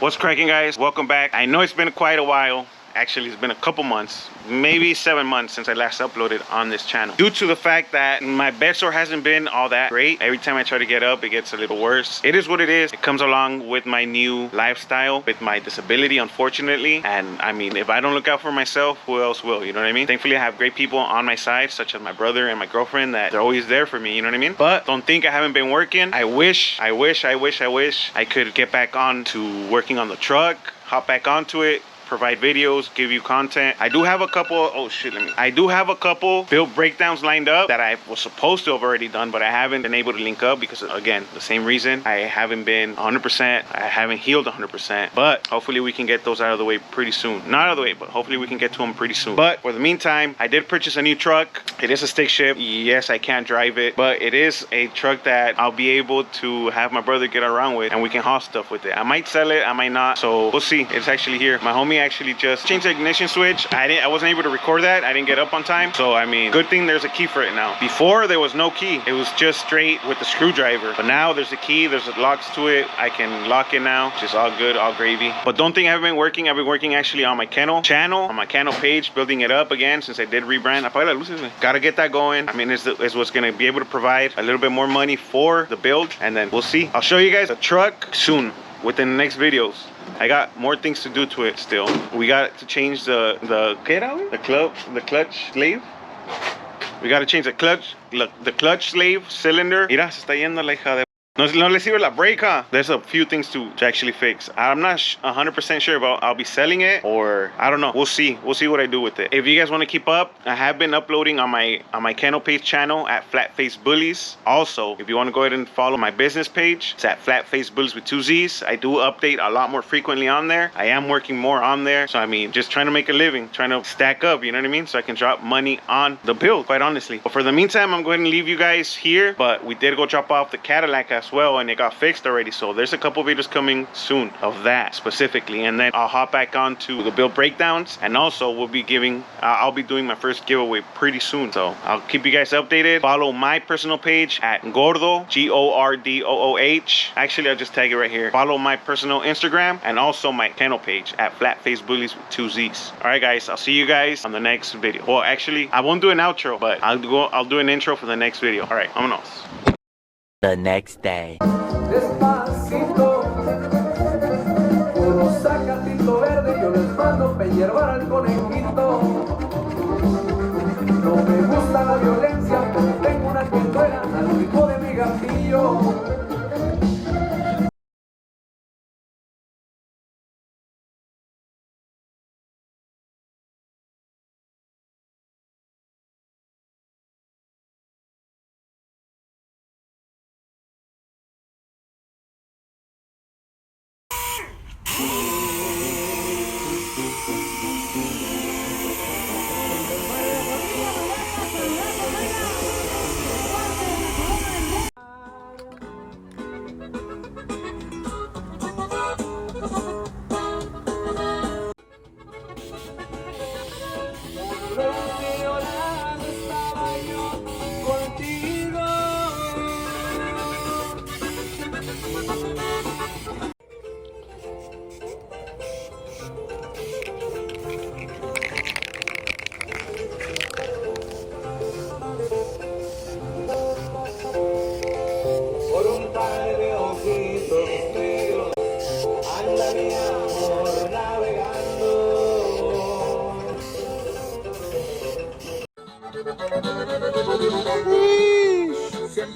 What's cracking, guys? Welcome back. I know it's been quite a while. Actually, it's been a couple months, maybe 7 months since I last uploaded on this channel. Due to the fact that my bed sore hasn't been all that great. Every time I try to get up, it gets a little worse. It is what it is. It comes along with my new lifestyle, with my disability, unfortunately. And I mean, if I don't look out for myself, who else will? You know what I mean? Thankfully, I have great people on my side, such as my brother and my girlfriend, that they're always there for me. You know what I mean? But don't think I haven't been working. I wish I could get back on to working on the truck, hop back onto it, provide videos, give you content. I do have a couple, I do have a couple build breakdowns lined up that I was supposed to have already done, but I haven't been able to link up because, again, the same reason. I haven't been 100%, I haven't healed 100%, but hopefully we can get those out of the way pretty soon. Not out of the way, but hopefully we can get to them pretty soon. But for the meantime, I did purchase a new truck. It is a stick shift. Yes, I can't drive it, but it is a truck that I'll be able to have my brother get around with, and we can haul stuff with it. I might sell it, I might not, so we'll see. It's actually here. My homie actually just changed the ignition switch. I wasn't able to record that. I didn't get up on time, so I mean, good thing there's a key for it now. Before, there was no key. It was just straight with the screwdriver, but now there's a key, there's locks to it. I can lock it now, which is all good, all gravy. But don't think I haven't been working. I've been working actually on my kennel channel, on my kennel page, building it up again since I did rebrand. Apaga las luces. Gotta get that going. I mean, it's what's gonna be able to provide a little bit more money for the build, and then we'll see. I'll show you guys the truck soon within the next videos. I got more things to do to it still. We got to change the clutch sleeve. We got to change the clutch sleeve cylinder. Mira, se está yendo la hija de... No le sirve la brake, huh? There's a few things to actually fix. I'm not 100% sure about I'll be selling it, or I don't know. We'll see. We'll see what I do with it. If you guys want to keep up, I have been uploading on my Kennel Page channel at Flatface Bullies. Also, if you want to go ahead and follow my business page, it's at Flatface Bullies with 2 Z's. I do update a lot more frequently on there. I am working more on there. So I mean, just trying to make a living, trying to stack up, you know what I mean? So I can drop money on the build, quite honestly. But for the meantime, I'm going to leave you guys here. But we did go drop off the Cadillac as well, and it got fixed already, so there's a couple videos coming soon of that specifically, and then I'll hop back onto the build breakdowns, and also we'll be giving I'll be doing my first giveaway pretty soon, so I'll keep you guys updated. Follow my personal page at Gordo, Gordooh. Actually, I'll just tag it right here. Follow my personal Instagram and also my channel page at Flatface Bullies with 2 Z's. All right, guys, I'll see you guys on the next video. Well, actually, I won't do an outro, but I'll do an intro for the next video. All right, vámonos. The next day. Despacito, unos sacatito verde, yo les mando pe hiervar al conejito. No me gusta la violencia, pero tengo una que juega al ritmo de mi gatillo.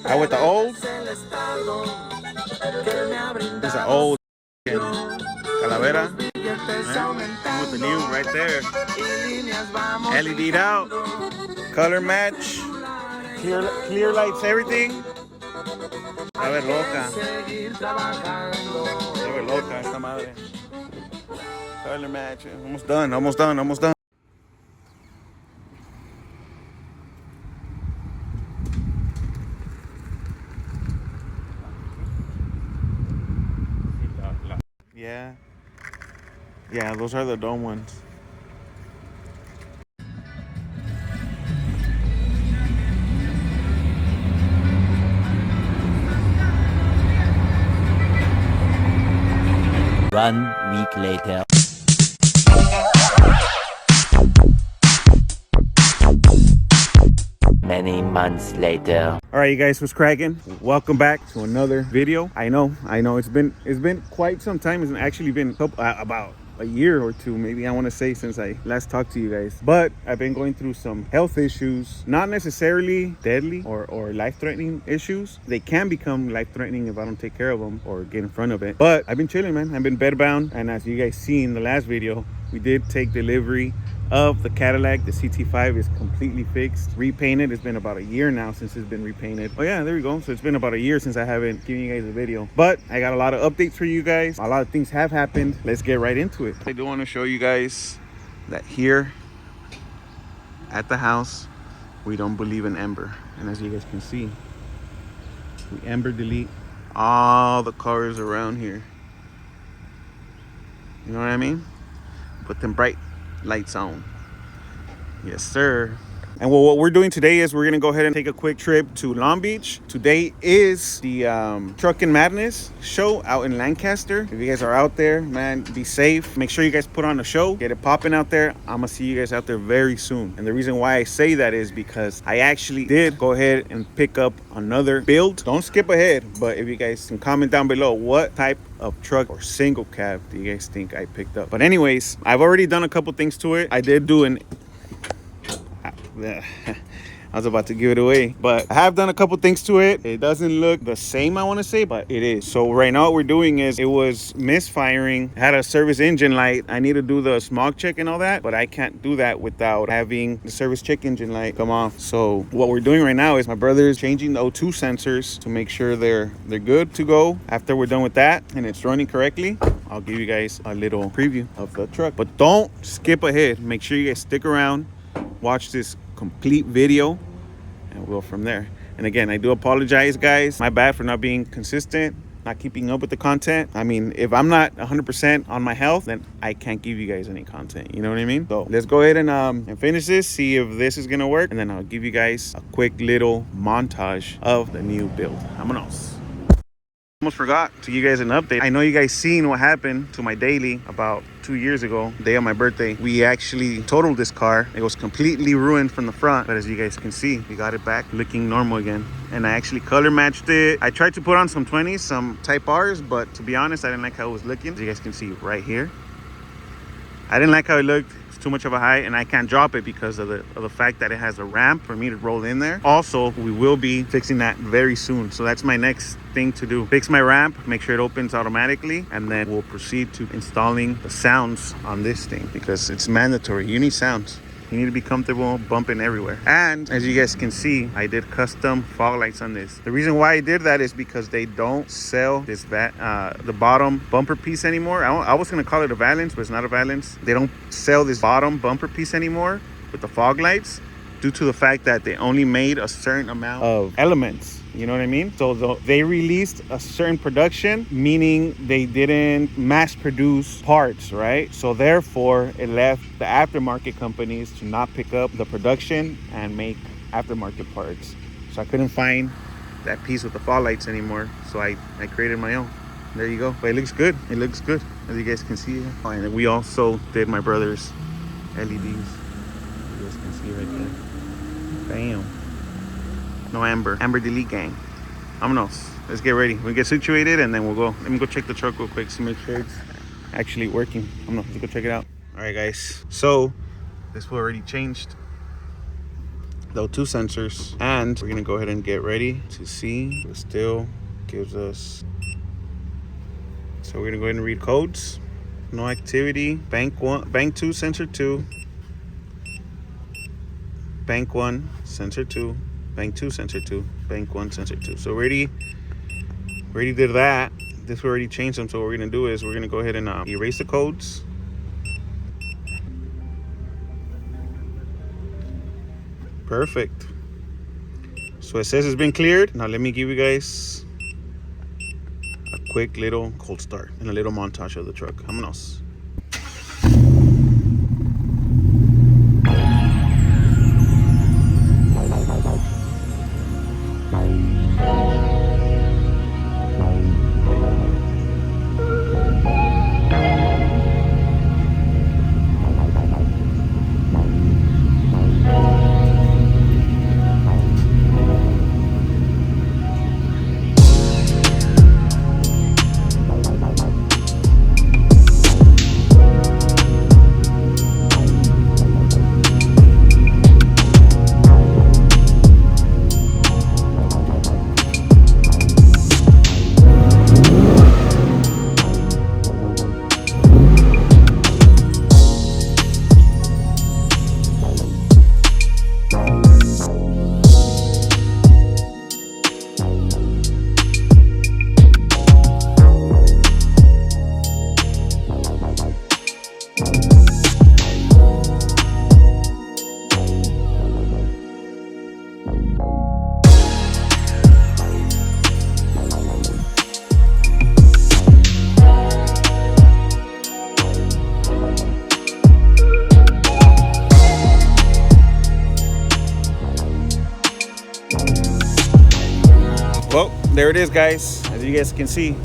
I went the old. There's an old Calavera. Right? With the new right there. LED'd out. Color match. Clear lights, everything. A ver, loca. A ver, loca esta madre. Color match. Almost done, almost done, almost done. Yeah, those are the dome ones. 1 week later. Many months later. All right, you guys, what's cracking? Welcome back to another video. I know it's been quite some time. It's actually been about a year or two, maybe, I want to say, since I last talked to you guys. But I've been going through some health issues, not necessarily deadly or life-threatening issues. They can become life-threatening if I don't take care of them or get in front of it. But I've been chilling, man. I've been bedbound, and as you guys seen in the last video, we did take delivery of the Cadillac. The CT5 is completely fixed, repainted. It's been about a year now since it's been repainted. Oh yeah, there we go. So it's been about a year since I haven't given you guys a video, but I got a lot of updates for you guys. A lot of things have happened. Let's get right into it. I do want to show you guys that here at the house, we don't believe in Ember. And as you guys can see, we Ember delete all the cars around here. You know what I mean? Put them bright lights on. Yes, sir. And well, what we're doing today is we're gonna go ahead and take a quick trip to Long Beach. Today is the Truckin Madness show out in Lancaster. If you guys are out there, man, be safe. Make sure you guys put on a show, get it popping out there. I'm gonna see you guys out there very soon. And the reason why I say that is because I actually did go ahead and pick up another build. Don't skip ahead, but if you guys can comment down below what type of truck or single cab do you guys think I picked up. But anyways, I've already done a couple things to it. I did do an I was about to give it away, but I have done a couple things to it. It doesn't look the same, I want to say, but it is. So right now what we're doing is, it was misfiring, had a service engine light. I need to do the smog check and all that, but I can't do that without having the service check engine light come off. So what we're doing right now is my brother is changing the O2 sensors to make sure they're good to go. After we're done with that and it's running correctly, I'll give you guys a little preview of the truck. But don't skip ahead. Make sure you guys stick around, watch this complete video, and we'll go from there. And again, I do apologize, guys. My bad for not being consistent, not keeping up with the content. I mean, if I'm not 100% on my health, then I can't give you guys any content. You know what I mean? So let's go ahead and finish this, see if this is gonna work, and then I'll give you guys a quick little montage of the new build. Vámonos. Almost forgot to give you guys an update. I know you guys seen what happened to my daily about 2 years ago, day of my birthday. We actually totaled this car. It was completely ruined from the front, but as you guys can see, we got it back looking normal again. And I actually color matched it. I tried to put on some 20s, some Type R's, but to be honest, I didn't like how it was looking. As you guys can see right here, I didn't like how it looked. It's too much of a height, and I can't drop it because of the fact that it has a ramp for me to roll in there. Also, we will be fixing that very soon. So that's my next thing to do. Fix my ramp, make sure it opens automatically, and then we'll proceed to installing the sounds on this thing, because it's mandatory. You need sounds. You need to be comfortable bumping everywhere. And as you guys can see, I did custom fog lights on this. The reason why I did that is because they don't sell this the bottom bumper piece anymore. I was gonna call it a valance, but it's not a valance. They don't sell this bottom bumper piece anymore with the fog lights, due to the fact that they only made a certain amount of elements. You know what I mean? So they released a certain production, meaning they didn't mass produce parts, right? So therefore, it left the aftermarket companies to not pick up the production and make aftermarket parts. So I couldn't find that piece with the fog lights anymore. So I created my own. There you go. But it looks good. It looks good, as you guys can see. Oh, and we also did my brother's LEDs. You guys can see right there. Bam. No Amber delete gang. Vámonos. Let's get ready. We'll get situated and then we'll go. Let me go check the truck real quick, see make sure it's actually working. Vámonos. Let's go check it out. All right, guys. So this will already changed the O2 sensors, and we're gonna go ahead and get ready to see. It still gives us. So we're gonna go ahead and read codes. No activity. Bank 1, bank 2, sensor 2. Bank 1, sensor 2. Bank 2, sensor 2. Bank 1, sensor 2. So we already did that. This we already changed them. So what we're gonna do is we're gonna go ahead and erase the codes. Perfect. So it says it's been cleared. Now let me give you guys a quick little cold start and a little montage of the truck. Vámonos. there it is, guys. As you guys can see,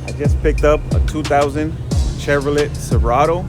I just picked up a 2000 Chevrolet Silverado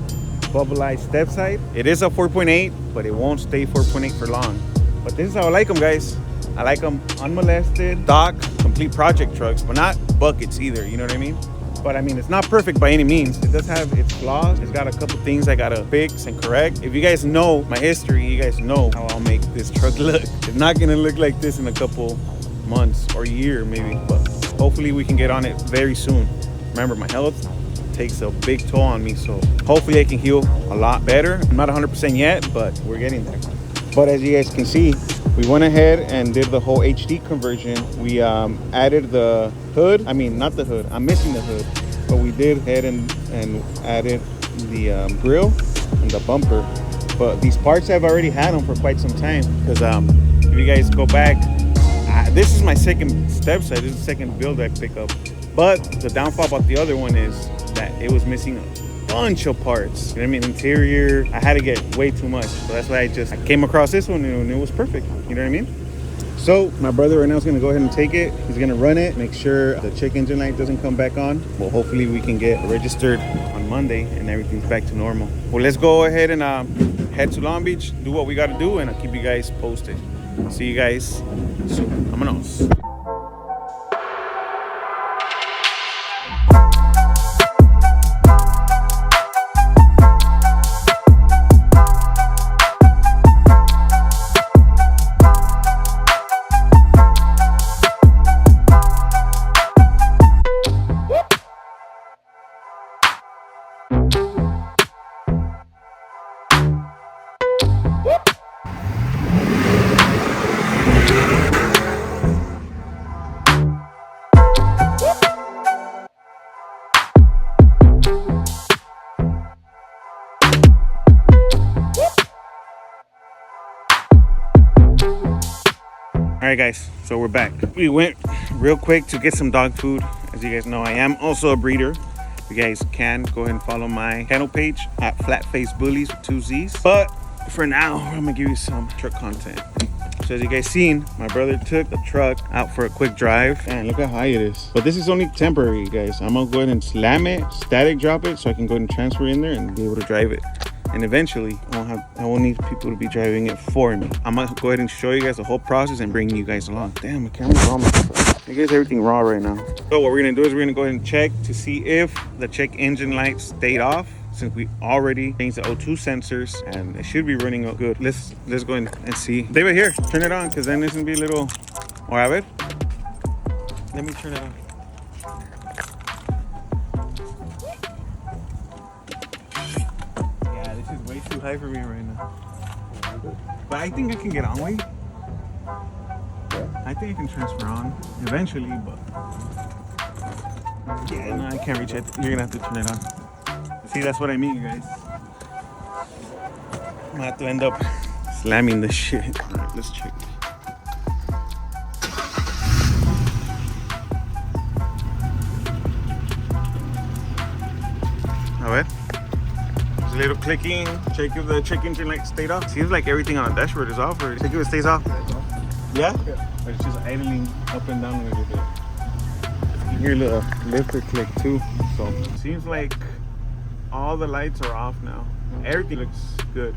bubbleized step side. It is a 4.8, but it won't stay 4.8 for long. But this is how I like them, guys. I like them unmolested, stock, complete project trucks, but not buckets either, you know what I mean? But I mean, it's not perfect by any means. It does have its flaws. It's got a couple things I gotta fix and correct. If you guys know my history, you guys know how I'll make this truck look. It's not gonna look like this in a couple months or year maybe, but hopefully we can get on it very soon. Remember, my health takes a big toll on me, so hopefully I can heal a lot better. I'm not 100% yet, but we're getting there. But as you guys can see, we went ahead and did the whole HD conversion. We added the hood. I mean, not the hood. I'm missing the hood. But we did head and added the grill and the bumper. But these parts, I've already had them for quite some time. Because if you guys go back, this is my second step side. This is the second build I pick up. But the downfall about the other one is that it was missing a bunch of parts. You know what I mean? Interior, I had to get way too much. So that's why I came across this one and it was perfect. You know what I mean? So my brother right now is gonna go ahead and take it. He's gonna run it, make sure the check engine light doesn't come back on. Well, hopefully we can get registered on Monday and everything's back to normal. Well, let's go ahead and head to Long Beach, do what we gotta do, and I'll keep you guys posted. See you guys soon. Vámonos. All right, guys, so we're back. We went real quick to get some dog food. As you guys know, I am also a breeder. You guys can go ahead and follow my channel page at Flatface Bullies with 2 Z's. But for now, I'm gonna give you some truck content. So as you guys seen, my brother took the truck out for a quick drive, and look how high it is. But this is only temporary, guys. I'm gonna go ahead and slam it, static drop it, so I can go ahead and transfer in there and be able to drive it. And eventually I won't need people to be driving it for me. I'm gonna go ahead and show you guys the whole process and bring you guys along. Damn, my camera's raw. I guess everything raw right now. So what we're gonna do is we're gonna go ahead and check to see if the check engine light stayed off, since we already changed the O2 sensors and it should be running good. Let's go ahead and see. David, here, turn it on, because then it's gonna be a little, or a ver. Let me turn it on. Way too high for me right now. But I think I can get on, wait. I think I can transfer on eventually, but yeah, no, I can't reach it. You're gonna have to turn it on. See, that's what I mean, you guys. I'm gonna have to end up slamming this shit. All right, let's check. A ver. Little clicking, check if the check engine light stayed off. Seems like everything on the dashboard is off, or check if it stays off. Yeah? But it's just idling up and down a little bit. You hear a little lifter click too. So seems like all the lights are off now. Everything looks good.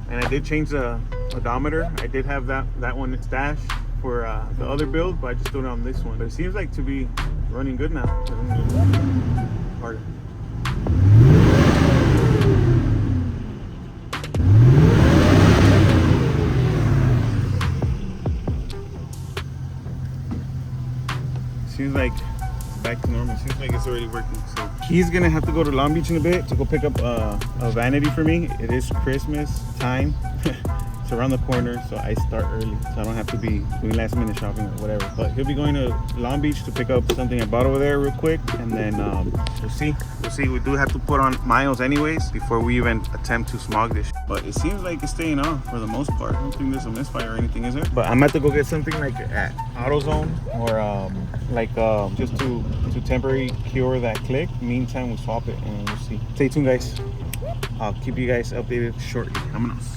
And I did change the odometer. I did have that one stashed for the other build, but I just threw it on this one. But it seems like to be running good now. Harder. Seems like it's back to normal. Seems like it's already working. So he's gonna have to go to Long Beach in a bit to go pick up a vanity for me. It is Christmas time. It's around the corner, so I start early, so I don't have to be doing last minute shopping or whatever. But he'll be going to Long Beach to pick up something I bought over there real quick, and then we'll see. We do have to put on miles anyways before we even attempt to smog this. But it seems like it's staying on for the most part. I don't think there's a misfire or anything, is there? But I'm about to go get something like at AutoZone or just to temporarily cure that click. Meantime, we'll swap it and we'll see. Stay tuned, guys. I'll keep you guys updated shortly. Vámonos.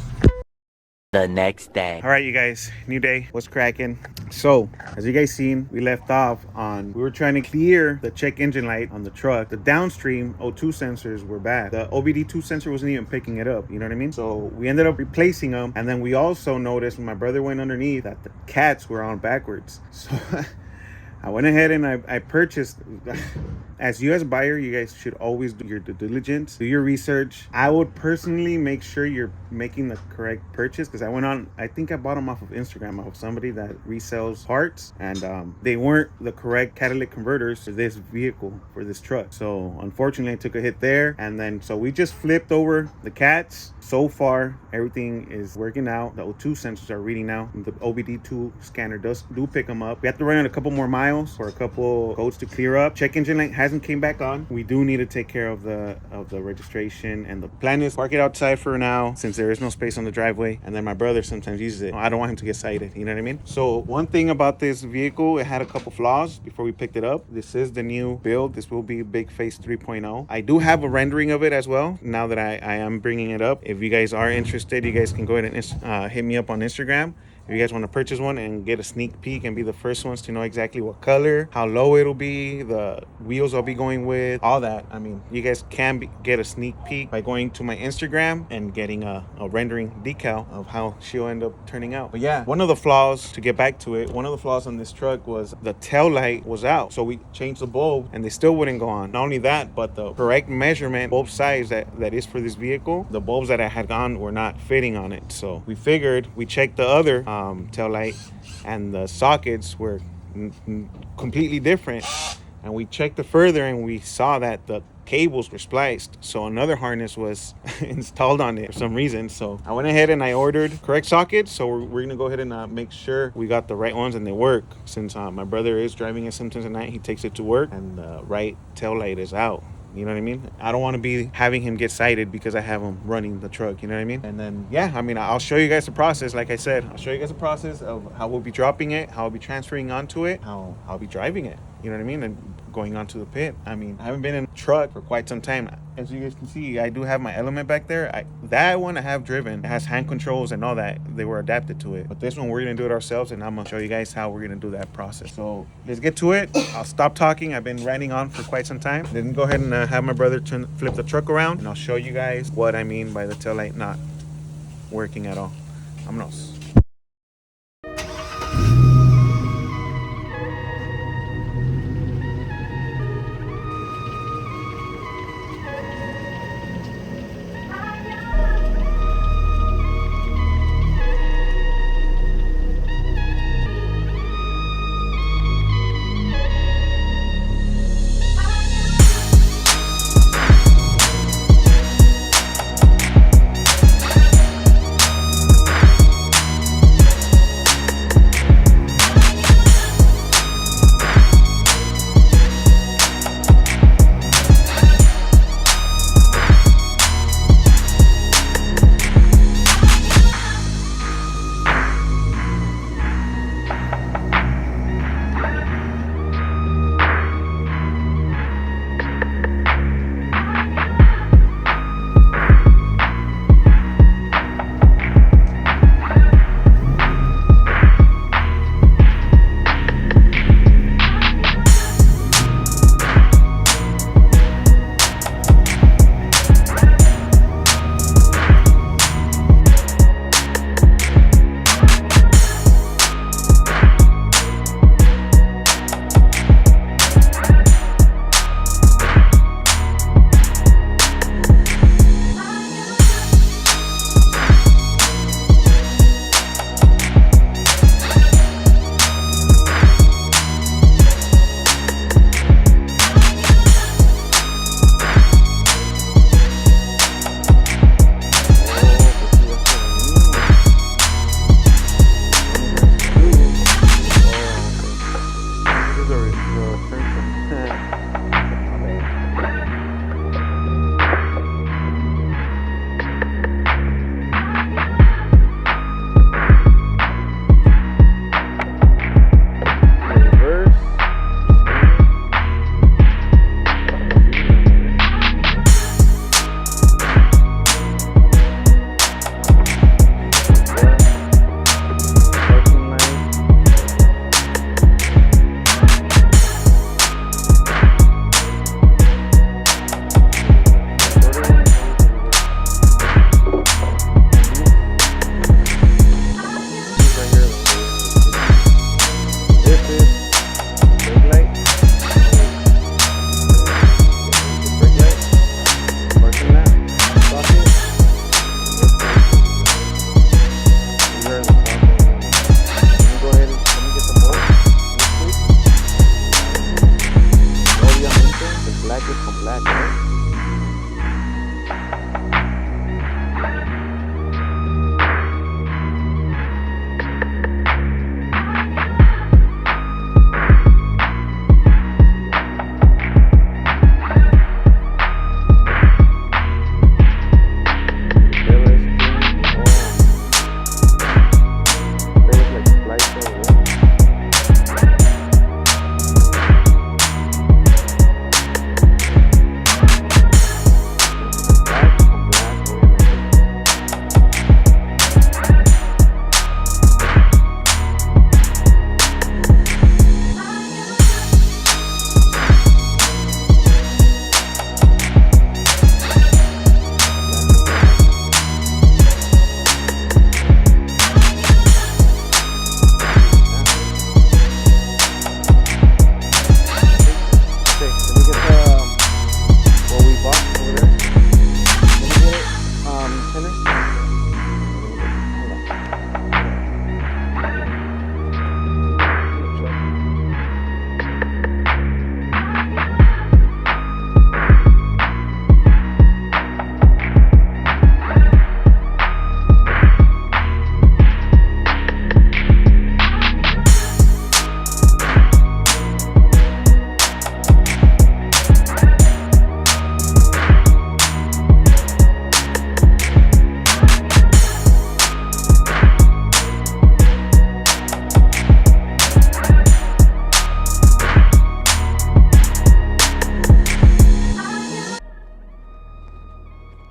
The next day. All right, you guys, new day. What's cracking? So, as you guys seen, we left off on, we were trying to clear the check engine light on the truck. The downstream O2 sensors were bad. The OBD2 sensor wasn't even picking it up, you know what I mean? So we ended up replacing them. And then we also noticed when my brother went underneath that the cats were on backwards. So I went ahead and I purchased. As you as a buyer, you guys should always do your due diligence, do your research. I would personally make sure you're making the correct purchase, because I think I bought them off of Instagram, off of somebody that resells parts, and they weren't the correct catalytic converters for this vehicle, for this truck. So unfortunately I took a hit there, and then so we just flipped over the cats. So far everything is working out. The O2 sensors are reading now. The OBD2 scanner do pick them up. We have to run it a couple more miles for a couple codes to clear up. Check engine light hasn't came back on. We do need to take care of the registration, and the plan is park it outside for now since there is no space on the driveway, and then my brother sometimes uses it. I don't want him to get cited, you know what I mean? So one thing about this vehicle, it had a couple flaws before we picked it up. This is the new build. This will be Big Face 3.0. I do have a rendering of it as well now that I am bringing it up. If you guys are interested, you guys can go ahead and hit me up on Instagram if you guys want to purchase one and get a sneak peek and be the first ones to know exactly what color, how low it'll be, the wheels I'll be going with, all that. I mean, you guys can get a sneak peek by going to my Instagram and getting a rendering decal of how she'll end up turning out. But yeah, one of the flaws, to get back to it, one of the flaws on this truck was the tail light was out. So we changed the bulb and they still wouldn't go on. Not only that, but the correct measurement, bulb size that is for this vehicle, the bulbs that I had gone were not fitting on it. So we figured, we checked the other tail light, and the sockets were completely different, and we checked it further and we saw that the cables were spliced, so another harness was installed on it for some reason. So I went ahead and I ordered correct sockets, so we're gonna go ahead and make sure we got the right ones and they work, since my brother is driving it sometimes at night. He takes it to work and the right tail light is out. You know what I mean? I don't want to be having him get cited because I have him running the truck, you know what I mean? And then, yeah, I mean, I'll show you guys the process. Like I said, I'll show you guys the process of how we'll be dropping it, how I'll be transferring onto it, how I'll be driving it, you know what I mean? And going onto the pit. I mean, I haven't been in a truck for quite some time. As you guys can see, I do have my Element back there. That one I have driven. It has hand controls and all that. They were adapted to it. But this one, we're gonna do it ourselves, and I'm gonna show you guys how we're gonna do that process. So let's get to it. I'll stop talking. I've been ranting on for quite some time. Then go ahead and have my brother flip the truck around, and I'll show you guys what I mean by the tail light not working at all. Vámonos.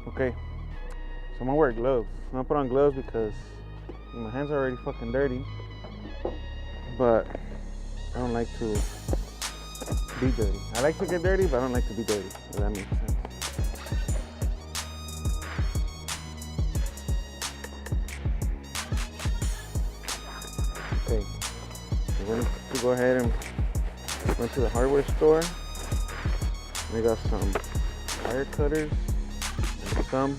Okay, so I'm gonna wear gloves. I'm gonna put on gloves because my hands are already fucking dirty. But I don't like to be dirty. I like to get dirty, but I don't like to be dirty. Does that make sense? Okay, so we're going to go ahead and went to the hardware store. We got some wire cutters and some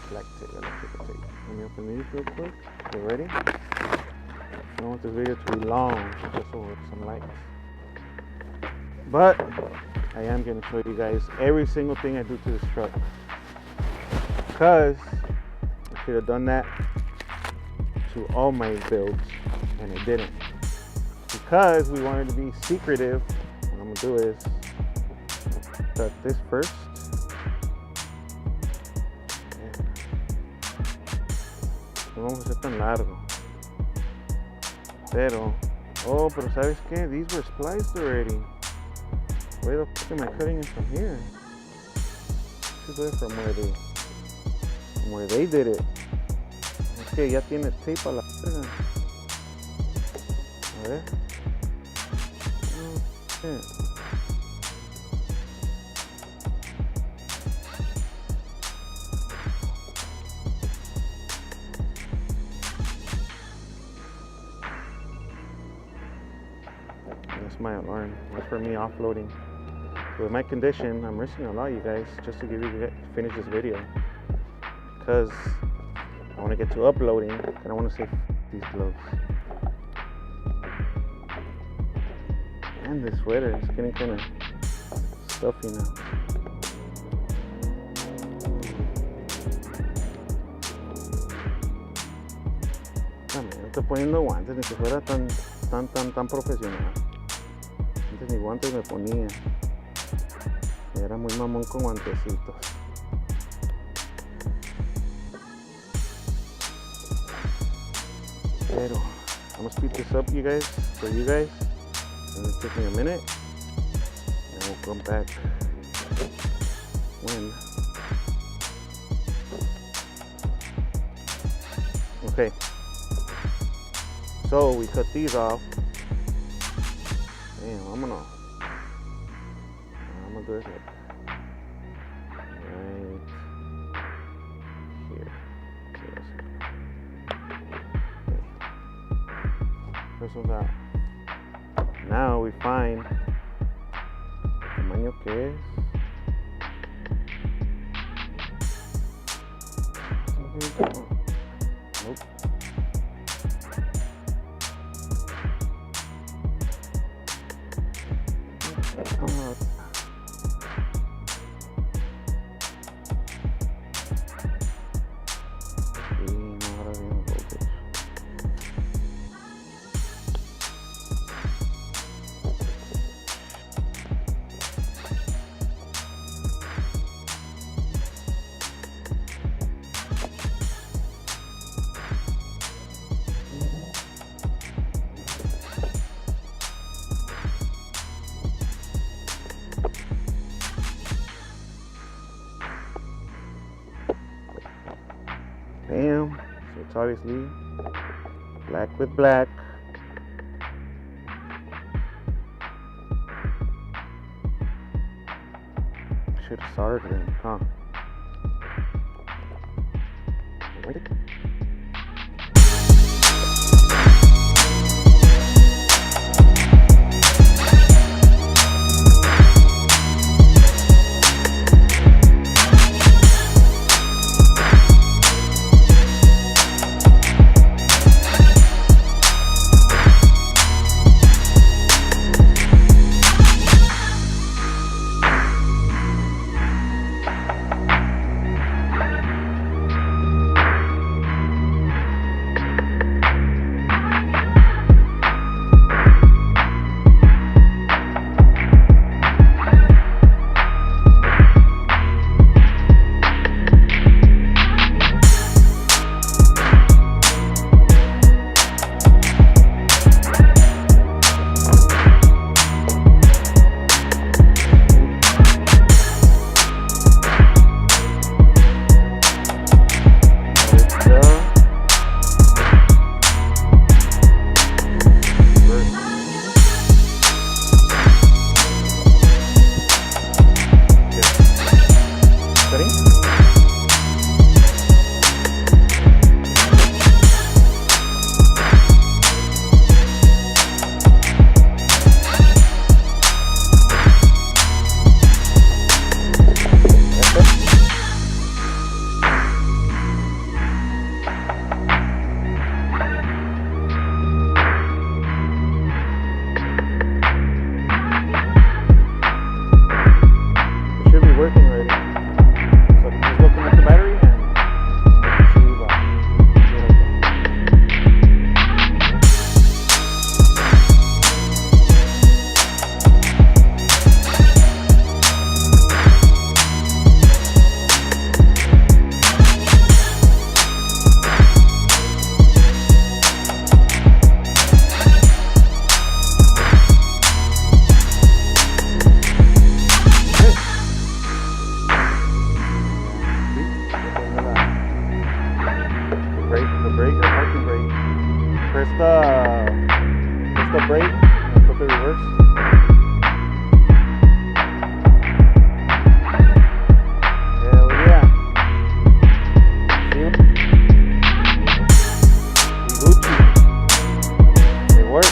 black tape, electrical tape. Let me open these real quick. You ready? I don't want this video to be long, just so with some lights. But I am going to show you guys every single thing I do to this truck. Because I should have done that to all my builds, and I didn't. Because we wanted to be secretive, what I'm going to do is cut this first. No vamos a hacer tan largo. Pero ¿sabes qué? These were spliced already. Where the fuck am I cutting it from here? Should do it from where they did it. Es que ya tiene tape a la verga. A ver. Oh, shit. That's my alarm. That's for me offloading. With my condition, I'm risking a lot, you guys, just to finish this video. Because I want to get to uploading, and I want to say these gloves. And this sweater is getting kind of stuffy now. No estoy poniendo guantes, ni que fuera tan profesional. Antes ni guantes me ponía. Era muy mamón con guantecitos. Pero I'm gonna speed this up, you guys, for you guys. It's gonna take me a minute, and we'll come back when. Okay. So we cut these off. Damn, I'm gonna do this right here. First one's out. Now we find el tamaño que es. Nope. Bam. So it's obviously black with black. Should have started then, huh? Where'd it go? brake and put the reverse. Hell yeah. See? Gucci. It works.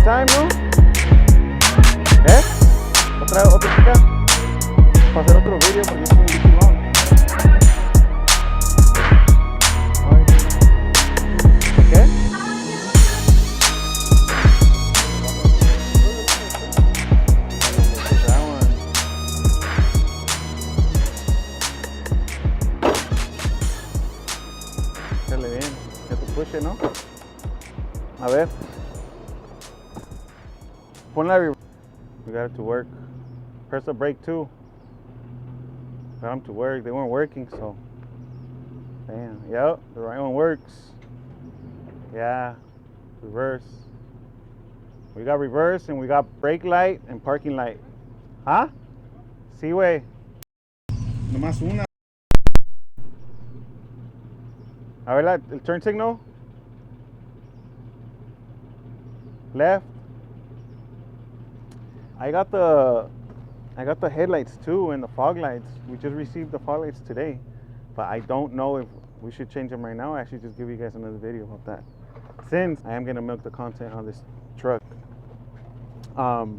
Time, ¿no? Otra chica para hacer otro video porque es un video long. ¿Qué? Dale bien, ya te puse, ¿no? A ver. Pon la reverse. We got it to work. Press the brake too. Got them to work. They weren't working, so. Damn. Yep, the right one works. Yeah. Reverse. We got reverse and we got brake light and parking light. Huh? Sí, güey. Nomás una. A ver el turn signal. Left. I got the headlights too and the fog lights. We just received the fog lights today, but I don't know if we should change them right now. I actually just give you guys another video of that, since I am gonna milk the content on this truck. I'll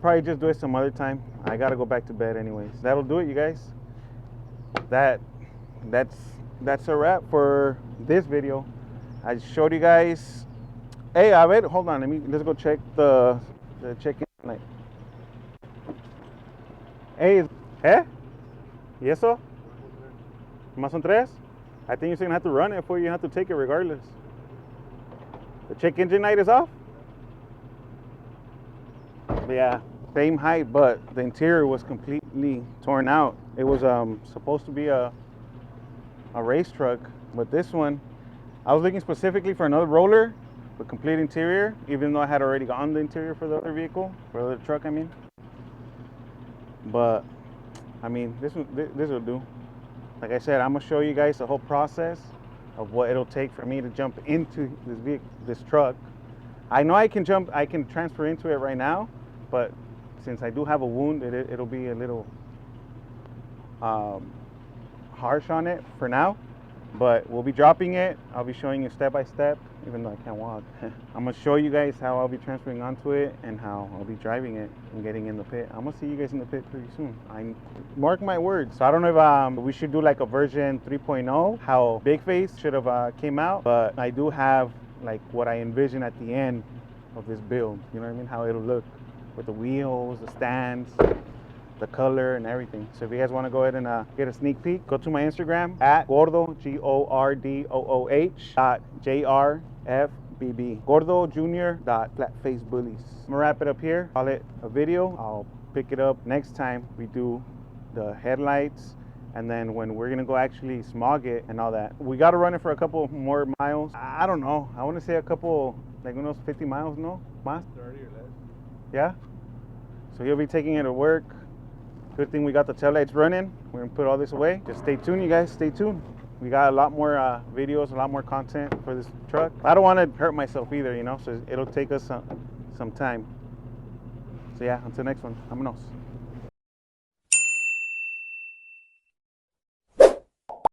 probably just do it some other time. I gotta go back to bed anyways. That'll do it, you guys. That's a wrap for this video. I showed you guys. Hey, a ver, hold on. Let's go check the check-in light. Hey, ¿Y eso? ¿Más son tres? I think you're gonna have to run it before you have to take it regardless. The check engine light is off? But yeah, same height, but the interior was completely torn out. It was supposed to be a race truck, but this one, I was looking specifically for another roller with complete interior, even though I had already gotten the interior for the other vehicle, for the other truck, I mean. But I mean, this will do. Like I said, I'm gonna show you guys the whole process of what it'll take for me to jump into this truck. I know I can transfer into it right now, but since I do have a wound, it'll be a little harsh on it for now. But we'll be dropping it. I'll be showing you step by step, even though I can't walk. I'm gonna show you guys how I'll be transferring onto it and how I'll be driving it and getting in the pit. I'm gonna see you guys in the pit pretty soon. I mark my words. So I don't know if we should do like a version 3.0, how Big Face should have came out, but I do have like what I envision at the end of this build. You know what I mean? How it'll look with the wheels, the stands, the color and everything. So if you guys want to go ahead and get a sneak peek, go to my Instagram at Gordo, GORDOOH.JRFBB, Gordo Junior Flatface Bullies. I'm gonna wrap it up here, call it a video. I'll pick it up next time we do the headlights, and then when we're gonna go actually smog it and all that. We gotta run it for a couple more miles. I don't know, I want to say a couple, like unos 50 miles, no? Más? 30 or less. Yeah? So he'll be taking it to work. Good thing we got the taillights running. We're gonna put all this away. Just stay tuned, you guys, stay tuned. We got a lot more videos, a lot more content for this truck. I don't want to hurt myself either, you know, so it'll take us some time. So yeah, until next one, vámonos.